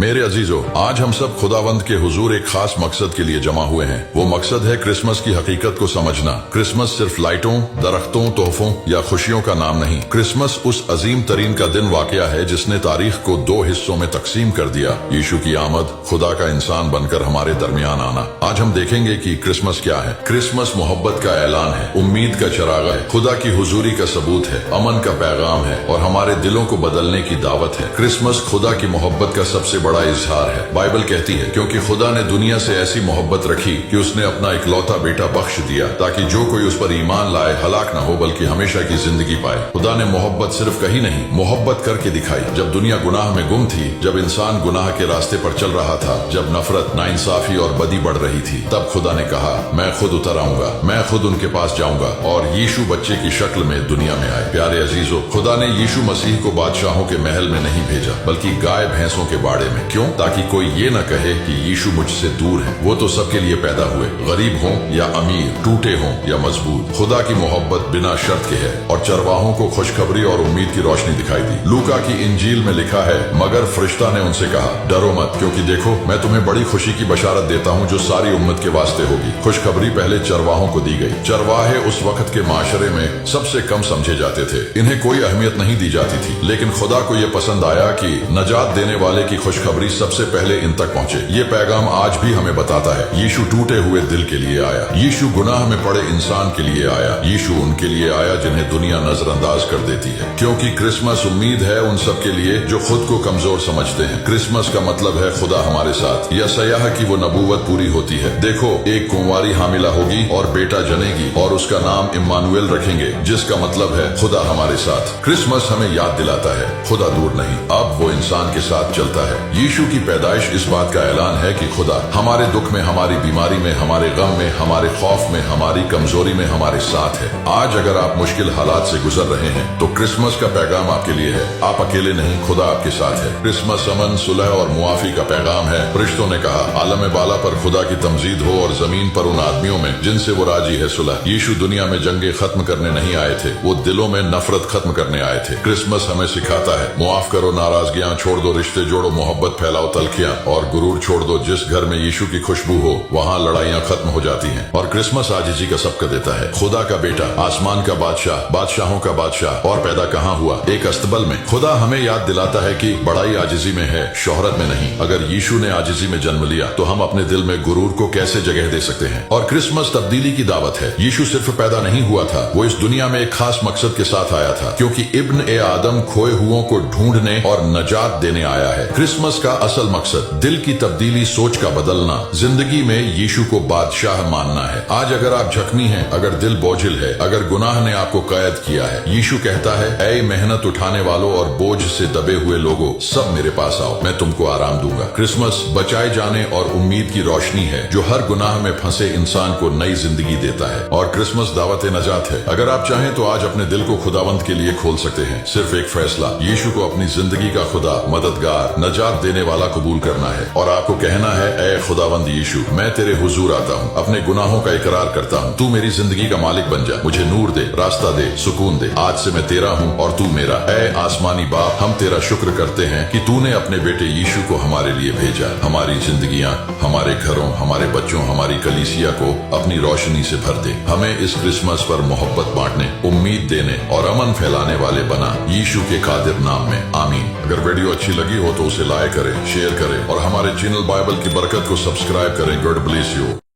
मेरे अजीजों, आज हम सब खुदावंद के हुजूर एक खास मकसद के लिए जमा हुए हैं। वो मकसद है क्रिसमस की हकीकत को समझना। क्रिसमस सिर्फ लाइटों, दरख्तों, तोहफों या खुशियों का नाम नहीं। क्रिसमस उस अजीम तरीन का दिन वाकया है जिसने तारीख को दो हिस्सों में तकसीम कर दिया। यीशु की आमद, खुदा का इंसान बनकर हमारे दरमियान आना। आज हम देखेंगे कि क्रिसमस क्या है। क्रिसमस मोहब्बत का ऐलान है, उम्मीद का चरागा है, खुदा की हुजूरी का सबूत है, अमन का पैगाम है और हमारे दिलों को बदलने की दावत है। क्रिसमस खुदा की मोहब्बत का सबसे बड़ा इजहार है। बाइबल कहती है, क्योंकि खुदा ने दुनिया से ऐसी मोहब्बत रखी कि उसने अपना इकलौता बेटा बख्श दिया, ताकि जो कोई उस पर ईमान लाए हलाक न हो बल्कि हमेशा की जिंदगी पाए। खुदा ने मोहब्बत सिर्फ कही नहीं, मोहब्बत करके दिखाई। जब दुनिया गुनाह में गुम थी, जब इंसान गुनाह के रास्ते पर चल रहा था, जब नफरत, नाइंसाफी और बदी बढ़ रही थी, तब खुदा ने कहा, मैं खुद उतर आऊंगा, मैं खुद उनके पास जाऊंगा। और यीशु बच्चे की शक्ल में दुनिया में आए। प्यारे अजीजों, खुदा ने यीशु मसीह को बादशाहों के महल में नहीं भेजा, बल्कि गाय भैंसों के बाड़े में। क्यों? ताकि कोई ये न कहे कि यीशु मुझसे दूर है। वो तो सबके लिए पैदा हुए, गरीब हों या अमीर, टूटे हों या मजबूत। खुदा की मोहब्बत बिना शर्त के है और चरवाहों को खुशखबरी और उम्मीद की रोशनी दिखाई दी। लूका की इंजील में लिखा है, मगर फरिश्ता ने उनसे कहा, डरो मत, क्योंकि देखो मैं तुम्हें बड़ी खुशी की बशारत देता हूँ जो सारी उम्मत के वास्ते होगी। खुशखबरी पहले चरवाहों को दी गई। चरवाहे उस वक्त के माशरे में सबसे कम समझे जाते थे, इन्हें कोई अहमियत नहीं दी जाती थी। लेकिन खुदा को यह पसंद आया कि नजात देने वाले की खुशखबरी सबसे पहले इन तक पहुंचे। ये पैगाम आज भी हमें बताता है, यीशु टूटे हुए दिल के लिए आया, यीशु गुनाह में पड़े इंसान के लिए आया, यीशु उनके लिए आया जिन्हें दुनिया नजरअंदाज कर देती है। क्योंकि क्रिसमस उम्मीद है उन सब के लिए जो खुद को कमजोर समझते हैं। क्रिसमस का मतलब है खुदा हमारे साथ। यशायाह की वो नबूवत पूरी होती है, देखो एक कुंवारी हामिला होगी और बेटा जनेगी और उसका नाम इम्मानुएल रखेंगे, जिसका मतलब है खुदा हमारे साथ। क्रिसमस हमें याद दिलाता है, खुदा दूर नहीं, अब वो इंसान के साथ चलता है। यीशु की पैदाइश इस बात का ऐलान है कि खुदा हमारे दुख में, हमारी बीमारी में, हमारे गम में, हमारे खौफ में, हमारी कमजोरी में हमारे साथ है। आज अगर आप मुश्किल हालात से गुजर रहे हैं तो क्रिसमस का पैगाम आपके लिए है। आप अकेले नहीं, खुदा आपके साथ है। क्रिसमस अमन, सुलह और मुआफी का पैगाम है। फरिश्तों ने कहा, आलम बाला पर खुदा की तमजीद हो और जमीन पर उन आदमियों में जिनसे वो राजी है सुलह। यीशु दुनिया में जंगे खत्म करने नहीं आए थे, वो दिलों में नफरत खत्म करने आए थे। क्रिसमस हमें सिखाता है, मुआफ करो नाराजगियां, छोड़ दो रिश्ते जोड़ो, मोहब्बत फैलाओ तलखियां और गुरूर छोड़ दो। जिस घर में यीशु की खुशबू हो वहाँ लड़ाइयाँ खत्म हो जाती हैं। और क्रिसमस आजिजी का सबक देता है। खुदा का बेटा, आसमान का बादशाह, बादशाहों का बादशाह, और पैदा कहाँ हुआ? एक अस्तबल में। खुदा हमें याद दिलाता है कि बड़ाई आजिजी में है, शोहरत में नहीं। अगर यीशु ने आजिजी में जन्म लिया तो हम अपने दिल में गुरूर को कैसे जगह दे सकते हैं? और क्रिसमस तब्दीली की दावत है। यीशु सिर्फ पैदा नहीं हुआ था, वो इस दुनिया में एक खास मकसद के साथ आया था, क्योंकि इब्न ए आदम खोए हुओं को ढूंढने और नजात देने आया है। क्रिसमस का असल मकसद दिल की तब्दीली, सोच का बदलना, जिंदगी में यीशु को बादशाह मानना है। आज अगर आप जख्मी हैं, अगर दिल बोझिल है, अगर गुनाह ने आपको कैद किया है, यीशु कहता है, ऐ मेहनत उठाने वालों और बोझ से दबे हुए लोगों, सब मेरे पास आओ, मैं तुमको आराम दूंगा। क्रिसमस बचाए जाने और उम्मीद की रोशनी है जो हर गुनाह में फंसे इंसान को नई जिंदगी देता है। और क्रिसमस दावत नजात है। अगर आप चाहें तो आज अपने दिल को खुदावंद के लिए खोल सकते हैं। सिर्फ एक फैसला, यीशु को अपनी जिंदगी का खुदा, मददगार, नजात देने वाला कबूल करना है और आपको कहना है, ऐ खुदावंद यीशु, मैं तेरे हुजूर आता हूँ, अपने गुनाहों का इकरार करता हूँ, तू मेरी जिंदगी का मालिक बन जा, मुझे नूर दे, रास्ता दे, सुकून दे। आज से मैं तेरा हूँ और तू मेरा। ऐ आसमानी बाप, हम तेरा शुक्र करते हैं कि तूने अपने बेटे यीशु को हमारे लिए भेजा। हमारी जिंदगियाँ, हमारे घरों, हमारे बच्चों, हमारी कलीसिया को अपनी रोशनी से भर दे। हमें इस क्रिसमस पर मोहब्बत बांटने, उम्मीद देने और अमन फैलाने वाले बना, यीशु के कादिर नाम में, आमीन। अगर वीडियो अच्छी लगी हो तो उसे लाइक करें, शेयर करें और हमारे चैनल बाइबल की बरकत को सब्सक्राइब करें। God bless you.